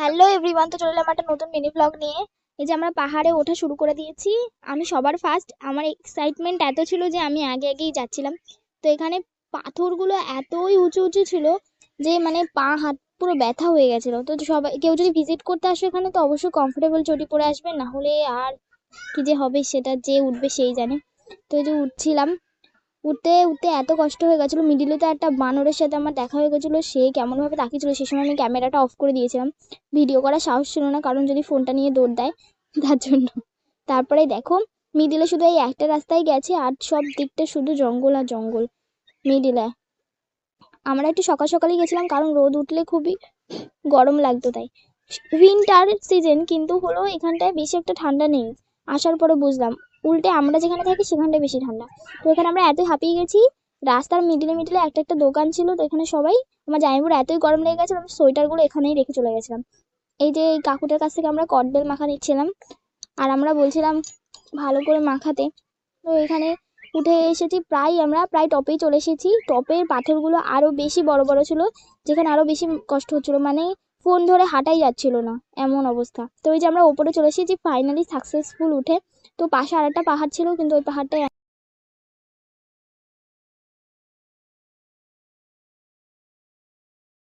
Hello everyone, তো চলে এলাম একটা নতুন মিনি ব্লগ নিয়ে। এই যে আমরা পাহাড়ে ওঠা শুরু করে দিয়েছি। আমি সবার ফার্স্ট, আমার এক্সাইটমেন্ট এত ছিল যে আমি আগে আগেই যাচ্ছিলাম। তো এখানে পাথরগুলো এতই উঁচু উঁচু ছিল যে মানে পা হাত পুরো ব্যথা হয়ে গেছিলো। তো সবাই, কেউ যদি ভিজিট করতে আসে এখানে, তো অবশ্যই কমফোর্টেবল চটি পরে আসবে, না হলে আর কি যে হবে সেটা যে উঠবে সেই জানে। তো এই যে উঠছিলাম, উঠতে উঠতে এত কষ্ট হয়ে গেছিলো। মিডিলে তো একটা বানরের সাথে আমার দেখা হয়ে গেছিলো, সে কেমনভাবে তাকিয়েছিল। সে সময় আমি ক্যামেরাটা অফ করে দিয়েছিলাম, ভিডিও করার সাহস ছিল না, কারণ যদি ফোনটা নিয়ে দৌড় দেয় তার জন্য। তারপরে দেখো, মিডিলে শুধু এই একটা রাস্তায় গেছে, আর সব দিকটা শুধু জঙ্গল আর জঙ্গল মিডিলে। আমরা একটু সকাল সকালই গেছিলাম, কারণ রোদ উঠলে খুবই গরম লাগতো তাই। উইন্টার সিজন, কিন্তু হলো এখানটায় বেশি একটা ঠান্ডা নেই। আসার পরে বুঝলাম, উল্টে আমরা যেখানে থাকি সেখানটায় বেশি ঠান্ডা। তো এখানে আমরা এতই হাঁপিয়ে গেছি, রাস্তার মিডিলে মিডিলে একটা একটা দোকান ছিল, তো এখানে সবাই, আমার জামাইবুর এতই গরম লেগে গেছে, আমি সোয়েটারগুলো এখানেই রেখে চলে গেছিলাম। এই যে এই কাকুটার কাছ থেকে আমরা কটবেল মাখা নিচ্ছিলাম, আর আমরা বলছিলাম ভালো করে মাখাতে। তো এখানে উঠে এসেছি, আমরা প্রায় টপেই চলে এসেছি। টপের পাথরগুলো আরো বেশি বড় বড় ছিল, যেখানে আরো বেশি কষ্ট হচ্ছিল, মানে ফোন ধরে হাঁটাই যাচ্ছিল না, এমন অবস্থা। তো এই যে আমরা ওপরে চলে এসেছি ফাইনালি সাকসেসফুল উঠে। তো পাশে আরেকটা পাহাড় ছিল, কিন্তু ওই পাহাড়টায়